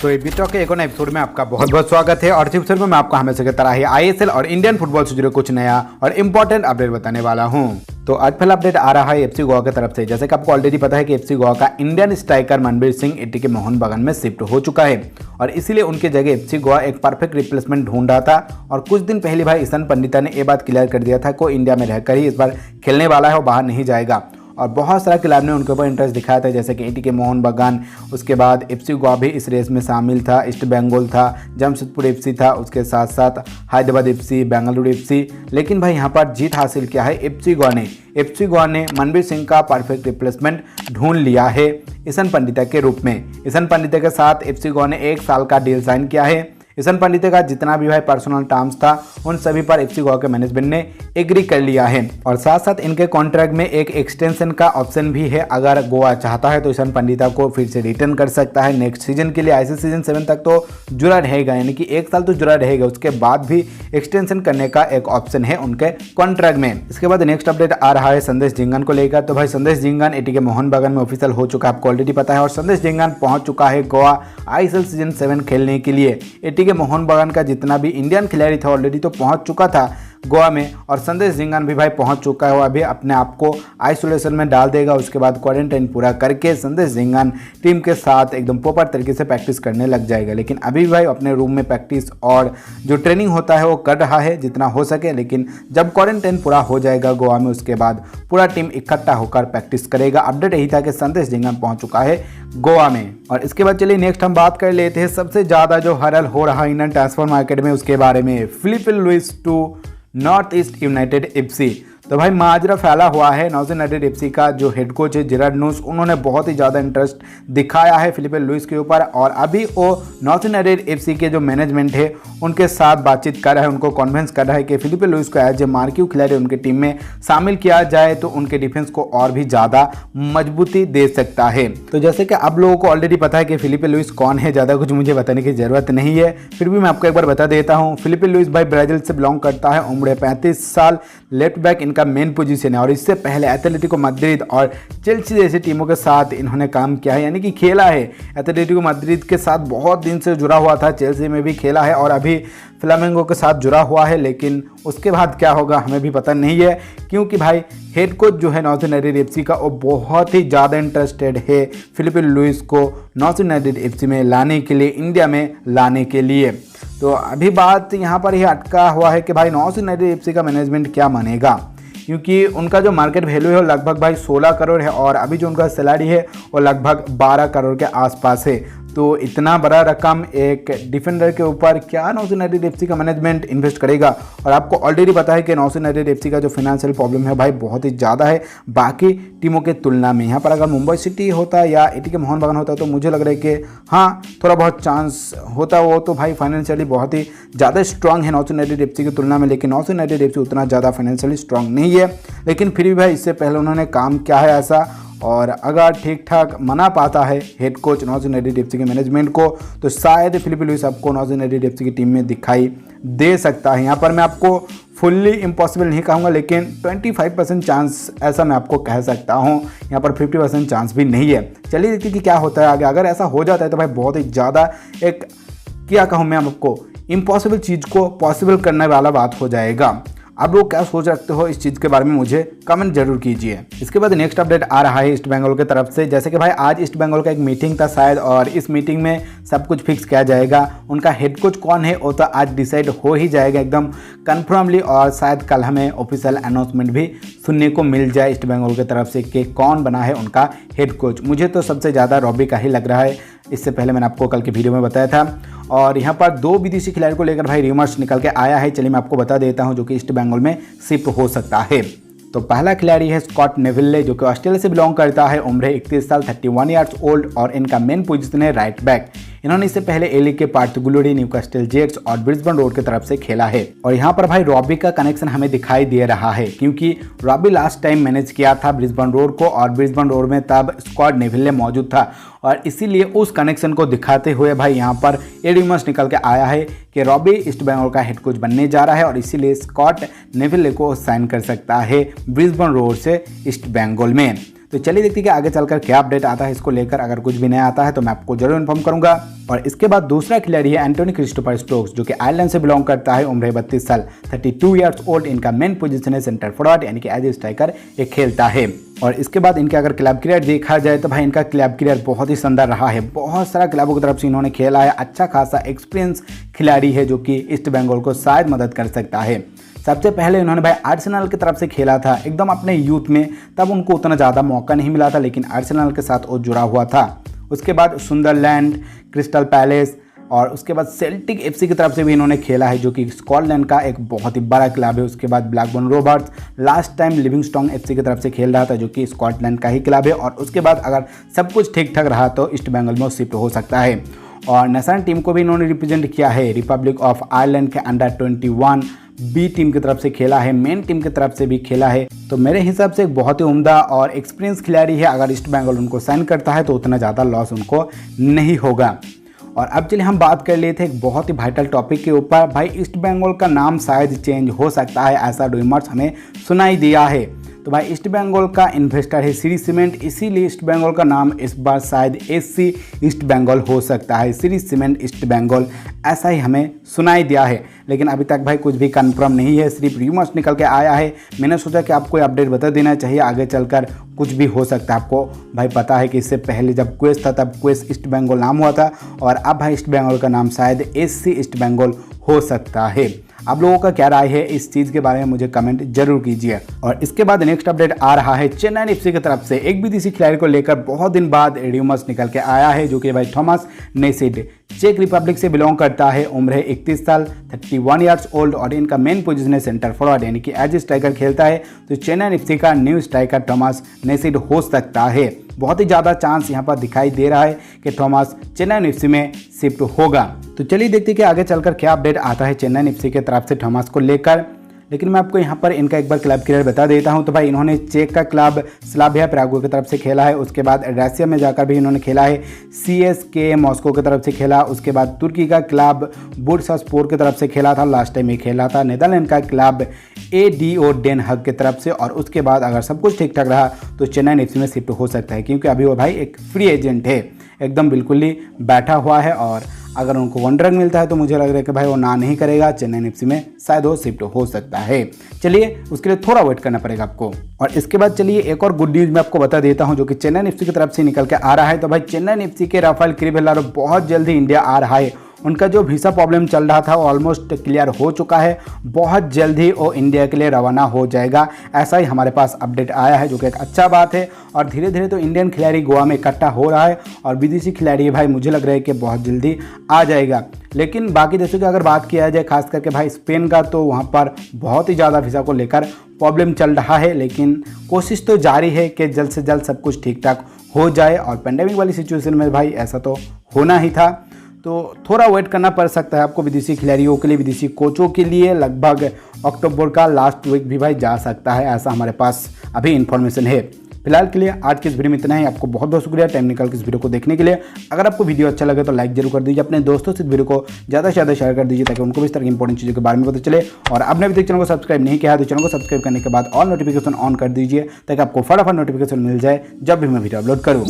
तो ये बीटॉक के एक और नए एपिसोड में आपका बहुत बहुत स्वागत है। और इस एपिसोड में मैं आपको हमेशा की तरह ही आईएसएल और इंडियन फुटबॉल से जुड़े कुछ नया और इंपॉर्टेंट अपडेट बताने वाला हूं। तो आज पहला अपडेट आ रहा है एफसी गोवा की तरफ से। जैसे कि आपको ऑलरेडी पता है कि एफसी गोवा का Indian striker Manbir Singh ATK Mohan बगान में शिफ्ट हो चुका है और इसीलिए उनकी जगह एफसी गोवा एक परफेक्ट रिप्लेसमेंट ढूंढ रहा था। और कुछ दिन पहले भाई ईशान पंडिता ने ये बात क्लियर कर दिया था कि इंडिया में रहकर ही इस बार खेलने वाला है और बाहर नहीं जाएगा। और बहुत सारा खिलाड़ी ने उनके ऊपर इंटरेस्ट दिखाया था, जैसे कि एटीके मोहन बगान, उसके बाद एफसी गोवा भी इस रेस में शामिल था, ईस्ट बंगाल था, जमशेदपुर एफसी था, उसके साथ साथ हैदराबाद एफसी, बेंगलुरु एफसी। लेकिन भाई यहाँ पर जीत हासिल किया है एफसी गोवा ने मनबीर सिंह का परफेक्ट रिप्लेसमेंट ढूंढ लिया है ईशान पंडिता के रूप में। ईशान पंडिता के साथ एफसी गोवा ने 1 साल का डील साइन किया है। ईशान पंडिता का जितना भी भाई पर्सनल टर्म्स था उन सभी पर एफसी गोवा के मैनेजमेंट ने एग्री कर लिया है। और साथ साथ इनके कॉन्ट्रैक्ट में एक एक्सटेंशन का ऑप्शन भी है। अगर गोवा चाहता है तो ईशान पंडिता को फिर से रिटर्न कर सकता है नेक्स्ट सीजन के लिए। आईसीसी सीजन 7 तक तो जुड़ा रहेगा, यानी कि 1 साल तो जुड़ा रहेगा, उसके बाद भी एक्सटेंशन करने का एक ऑप्शन है उनके कॉन्ट्रैक्ट में। इसके बाद नेक्स्ट अपडेट आ रहा है संदेश झिंगन को लेकर। तो भाई संदेश झिंगन एटीके मोहन बगान में ऑफिशियल हो चुका है, आपको ऑलरेडी पता है। और संदेश झिंगन पहुंच चुका है गोवा आईएसएल सीजन 7 खेलने के लिए। एटीके मोहन बगान का जितना भी इंडियन खिलाड़ी था ऑलरेडी तो पहुंच चुका था गोवा में, और संदेश झिंगन भी भाई पहुंच चुका है। वो अभी अपने आप को आइसोलेशन में डाल देगा, उसके बाद क्वारंटाइन पूरा करके संदेश झिंगन टीम के साथ एकदम प्रॉपर तरीके से प्रैक्टिस करने लग जाएगा। लेकिन अभी भाई अपने रूम में प्रैक्टिस और जो ट्रेनिंग होता है वो कर रहा है जितना हो सके। लेकिन जब क्वारंटाइन पूरा हो जाएगा गोवा में, उसके बाद पूरा टीम इकट्ठा होकर प्रैक्टिस करेगा। अपडेट यही था कि संदेश झिंगन पहुंच चुका है गोवा में। और इसके बाद चलिए नेक्स्ट हम बात कर लेते हैं सबसे ज़्यादा जो हरल हो रहा है इंडियन ट्रांसफर मार्केट में, उसके बारे में। Filipe Luis to North East United FC. तो भाई माजरा फैला हुआ है। नॉर्थ यूनाइटेड एफसी का जो हेड कोच है जेरार्ड नूस, उन्होंने बहुत ही ज़्यादा इंटरेस्ट दिखाया है फिलिप लुइस के ऊपर। और अभी वो नॉर्थ यूनाइटेड एफसी के जो मैनेजमेंट है उनके साथ बातचीत कर रहा है, उनको कन्विंस कर रहा है कि फिलिप लुइस को एज ए मार्क्यू खिलाड़ी उनकी टीम में शामिल किया जाए तो उनके डिफेंस को और भी ज़्यादा मजबूती दे सकता है। तो जैसे कि आप लोगों को ऑलरेडी पता है कि फिलिप लुइस कौन है, ज़्यादा कुछ मुझे बताने की ज़रूरत नहीं है, फिर भी मैं आपको एक बार बता देता हूँ। फिलिप लुइस भाई ब्राज़ील से बिलोंग करता है, उम्र 35 साल, लेफ्ट बैक इनका मेन पोजीशन है। और इससे पहले एथलेटिको मैड्रिड और चेल्सी जैसी टीमों के साथ इन्होंने काम किया है, यानी कि खेला है। एथलेटिको मैड्रिड के साथ बहुत दिन से जुड़ा हुआ था, चेल्सी में भी खेला है और अभी फ्लामेंगो के साथ जुड़ा हुआ है। लेकिन उसके बाद क्या होगा हमें भी पता नहीं है, क्योंकि भाई हेड कोच जो है नॉर्थ यूनाइटेड एफसी का वो बहुत ही ज़्यादा इंटरेस्टेड है फिलिप लुइस को नॉर्थ यूनाइटेड एफसी में लाने के लिए, इंडिया में लाने के लिए। तो अभी बात यहाँ पर ही अटका हुआ है कि भाई नॉर्थ यूनाइटेड एफसी का मैनेजमेंट क्या मानेगा, क्योंकि उनका जो मार्केट वैल्यू है वो लगभग भाई 16 करोड़ है और अभी जो उनका सैलरी है वो लगभग 12 करोड़ के आसपास है। तो इतना बड़ा रकम एक डिफेंडर के ऊपर क्या नॉर्थ यूनाइटेड एफसी का मैनेजमेंट इन्वेस्ट करेगा। और आपको ऑलरेडी पता है कि नॉर्थ यूनाइटेड एफसी का जो फाइनेंशियल प्रॉब्लम है भाई बहुत ही ज़्यादा है बाकी टीमों के तुलना में। यहाँ पर अगर मुंबई सिटी होता या एटीके मोहन बगान होता तो मुझे लग रहा है कि हाँ थोड़ा बहुत चांस होता। वो तो भाई फाइनेंशियली बहुत ही ज़्यादा स्ट्रांग है नॉर्थ यूनाइटेड एफसी की तुलना में, लेकिन नॉर्थ यूनाइटेड एफसी उतना ज़्यादा फाइनेंशियली स्ट्रांग नहीं है। लेकिन फिर भी भाई इससे पहले उन्होंने काम किया है ऐसा, और अगर ठीक ठाक मना पाता है head coach north United FC के मैनेजमेंट को तो शायद फिलिप लुइस आपको नॉर्थ यूनाइटेड एफसी की टीम में दिखाई दे सकता है। यहाँ पर मैं आपको फुल्ली इम्पॉसिबल नहीं कहूँगा, लेकिन 25% चांस ऐसा मैं आपको कह सकता हूँ। यहाँ पर 50% चांस भी नहीं है। चलिए देखते कि क्या होता है आगे। अगर ऐसा हो जाता है तो भाई बहुत ही ज़्यादा एक क्या कहूँ मैं आपको इम्पॉसिबल चीज़ को पॉसिबल करने वाला बात हो जाएगा। आप लोग क्या सोच रखते हो इस चीज़ के बारे में मुझे कमेंट जरूर कीजिए। इसके बाद नेक्स्ट अपडेट आ रहा है ईस्ट बंगाल की तरफ से। जैसे कि भाई आज ईस्ट बंगाल का एक मीटिंग था शायद, और इस मीटिंग में सब कुछ फिक्स किया जाएगा। उनका हेड कोच कौन है वो तो आज डिसाइड हो ही जाएगा एकदम कन्फर्मली, और शायद कल हमें ऑफिशियल अनाउंसमेंट भी सुनने को मिल जाए ईस्ट बंगाल की तरफ से कि कौन बना है उनका हेड कोच। मुझे तो सबसे ज़्यादा रॉबी का ही लग रहा है, इससे पहले मैंने आपको कल की वीडियो में बताया था। और यहाँ पर 2 विदेशी खिलाड़ी को लेकर भाई रिमर्स निकल के आया है, चलिए मैं आपको बता देता हूँ, जो कि ईस्ट बंगाल में शिफ्ट हो सकता है। तो पहला खिलाड़ी है स्कॉट नेविल्ले, जो कि ऑस्ट्रेलिया से बिलोंग करता है, उम्र 31 साल, 31 ईयर्स ओल्ड, और इनका मेन पोजीशन है राइट बैक। इन्होंने इससे पहले ए लीग के पार्थगुलोडी, न्यूकास्टल जेट्स और ब्रिस्बेन रोड की तरफ से खेला है। और यहाँ पर भाई रॉबी का कनेक्शन हमें दिखाई दे रहा है, क्योंकि रॉबी लास्ट टाइम मैनेज किया था ब्रिस्बेन रोड को, और ब्रिस्बेन रोड में तब स्कॉट नेविल्ले मौजूद था, और इसीलिए उस कनेक्शन को दिखाते हुए भाई यहाँ पर ये रूमर्स निकल के आया है कि रॉबी ईस्ट बंगाल का हेड कोच बनने जा रहा है, और इसीलिए स्कॉट नेविल्ले को साइन कर सकता है ब्रिस्बेन रोड से ईस्ट बंगाल में। तो चलिए देखते हैं कि आगे चलकर क्या अपडेट आता है इसको लेकर। अगर कुछ भी नया आता है तो मैं आपको जरूर इन्फॉर्म करूंगा। और इसके बाद दूसरा खिलाड़ी है एंटोनी क्रिस्टोफर स्टोक्स, जो कि आयरलैंड से बिलोंग करता है। उम्र है 32 साल, 32 ईयर्स ओल्ड। इनका मेन पोजीशन है सेंटर फॉरवर्ड, यानी कि एज ए स्ट्राइकर ये खेलता है। और इसके बाद इनके अगर क्लब करियर देखा जाए तो भाई इनका क्लब करियर बहुत ही शानदार रहा है। बहुत सारा क्लबों की तरफ से इन्होंने खेला है। अच्छा खासा एक्सपीरियंस खिलाड़ी है जो कि ईस्ट बंगाल को शायद मदद कर सकता है। सबसे पहले इन्होंने भाई आर्सेनल की तरफ से खेला था एकदम अपने यूथ में, तब उनको उतना ज़्यादा मौका नहीं मिला था, लेकिन आर्सेनल के साथ वो जुड़ा हुआ था। उसके बाद सुंदरलैंड, क्रिस्टल पैलेस और उसके बाद सेल्टिक एफसी की तरफ से भी इन्होंने खेला है, जो कि स्कॉटलैंड का एक बहुत ही बड़ा क्लब है। उसके बाद Blackburn Rovers, last time Livingston FC की तरफ से खेल रहा था, जो कि स्कॉटलैंड का ही क्लब है। और उसके बाद अगर सब कुछ ठीक ठाक रहा तो ईस्ट बंगाल में शिफ्ट हो सकता है। और नेशनल टीम को भी इन्होंने रिप्रेजेंट किया है। रिपब्लिक ऑफ आयरलैंड के अंडर 21 बी टीम की तरफ से खेला है, मेन टीम की तरफ से भी खेला है। तो मेरे हिसाब से एक बहुत ही उम्दा और एक्सपीरियंस खिलाड़ी है। अगर ईस्ट बंगाल उनको साइन करता है तो उतना ज़्यादा लॉस उनको नहीं होगा। और अब चलिए हम बात कर लेते हैं एक बहुत ही वाइटल टॉपिक के ऊपर। भाई ईस्ट बंगाल का नाम शायद चेंज हो सकता है, ऐसा रूमर्स हमें सुनाई दिया है। तो भाई ईस्ट बंगाल का इन्वेस्टर है श्री सीमेंट, इसीलिए ईस्ट बंगाल का नाम इस बार शायद एससी ईस्ट बंगाल हो सकता है। श्री सीमेंट ईस्ट बंगाल, ऐसा ही हमें सुनाई दिया है, लेकिन अभी तक भाई कुछ भी कंफर्म नहीं है, सिर्फ रूमर्स निकल के आया है। मैंने सोचा कि आपको अपडेट बता देना चाहिए, आगे चलकर कुछ भी हो सकता है। आपको भाई पता है कि इससे पहले जब क्वेस था तब क्वेस ईस्ट बंगाल नाम हुआ था, और अब भाई ईस्ट बंगाल का नाम शायद एससी ईस्ट बंगाल हो सकता है। आप लोगों का क्या राय है इस चीज़ के बारे में मुझे कमेंट जरूर कीजिए। और इसके बाद नेक्स्ट अपडेट आ रहा है चेन्नई एफसी की तरफ से। एक विदेशी खिलाड़ी को लेकर बहुत दिन बाद रूमर्स निकल के आया है, जो कि भाई थॉमस नेसिड, चेक रिपब्लिक से बिलोंग करता है। उम्र है 31 साल, 31 ईयर्स ओल्ड। और इनका मेन पोजीशन है सेंटर फॉरवर्ड, यानी कि एज स्ट्राइकर खेलता है। तो चेन्नई एफसी का न्यू स्ट्राइकर थॉमस नेसिड हो सकता है। बहुत ही ज़्यादा चांस यहाँ पर दिखाई दे रहा है कि थॉमस चेन्नई एफसी में शिफ्ट होगा। तो चलिए देखते हैं कि आगे चलकर क्या अपडेट आता है चेन्नई एफसी के तरफ से थॉमस को लेकर। लेकिन मैं आपको यहाँ पर इनका एक बार क्लब करियर बता देता हूँ। तो भाई इन्होंने चेक का क्लब स्लाविया प्रागो की तरफ से खेला है। उसके बाद रशिया में जाकर भी इन्होंने खेला है, सीएसके मॉस्को की तरफ से खेला। उसके बाद तुर्की का क्लब बुर्सास्पोर की तरफ से खेला था, लास्ट टाइम ये खेला था। नीदरलैंड का क्लब एडीओ डेन हग की तरफ से। और उसके बाद अगर सब कुछ ठीक ठाक रहा तो चेन्नई एफसी में शिफ्ट हो सकता है, क्योंकि अभी वो भाई एक फ्री एजेंट है, एकदम बिल्कुल ही बैठा हुआ है। और अगर उनको कॉन्ट्रैक्ट मिलता है तो मुझे लग रहा है कि भाई वो ना नहीं करेगा, चेन्नई एफसी में शायद वो शिफ्ट हो सकता है। चलिए उसके लिए थोड़ा वेट करना पड़ेगा आपको। और इसके बाद चलिए एक और गुड न्यूज़ मैं आपको बता देता हूं, जो कि चेन्नई एफसी की तरफ से निकल के आ रहा है। तो भाई चेन्नई एफसी के राफेल क्रिवेलारो बहुत जल्दी इंडिया आ रहा है। उनका जो वीज़ा प्रॉब्लम चल रहा था वो ऑलमोस्ट क्लियर हो चुका है। बहुत जल्दी वो इंडिया के लिए रवाना हो जाएगा, ऐसा ही हमारे पास अपडेट आया है, जो कि एक अच्छा बात है। और धीरे धीरे तो इंडियन खिलाड़ी गोवा में इकट्ठा हो रहा है, और विदेशी खिलाड़ी भाई मुझे लग रहा है कि बहुत जल्दी आ जाएगा। लेकिन बाकी देशों की अगर बात किया जाए, खास करके भाई स्पेन का, तो वहाँ पर बहुत ही ज़्यादा वीज़ा को लेकर प्रॉब्लम चल रहा है। लेकिन कोशिश तो जारी है कि जल्द से जल्द सब कुछ ठीक ठाक हो जाए। और पेंडेमिक वाली सिचुएशन में भाई ऐसा तो होना ही था, तो थोड़ा वेट करना पड़ सकता है आपको विदेशी खिलाड़ियों के लिए, विदेशी कोचों के लिए। लगभग अक्टूबर का लास्ट वीक भी भाई जा सकता है, ऐसा हमारे पास अभी इन्फॉर्मेशन है। फिलहाल के लिए आज की इस वीडियो में इतना ही। आपको बहुत बहुत शुक्रिया टाइम निकाल के इस वीडियो को देखने के लिए। अगर आपको वीडियो अच्छा लगे तो लाइक जरूर कर दीजिए, अपने दोस्तों से इस वीडियो को ज़्यादा से ज़्यादा शेयर कर दीजिए, ताकि उनको भी इस तरह की इंपॉर्टेंट चीज़ों के बारे में पता चले। और आपने अभी तक चैनल को सब्सक्राइब नहीं किया है तो चैनल को सब्सक्राइब करने के बाद ऑल नोटिफिकेशन ऑन कर दीजिए, ताकि आपको फटाफट नोटिफिकेशन मिल जाए जब भी मैं वीडियो अपलोड करूँ।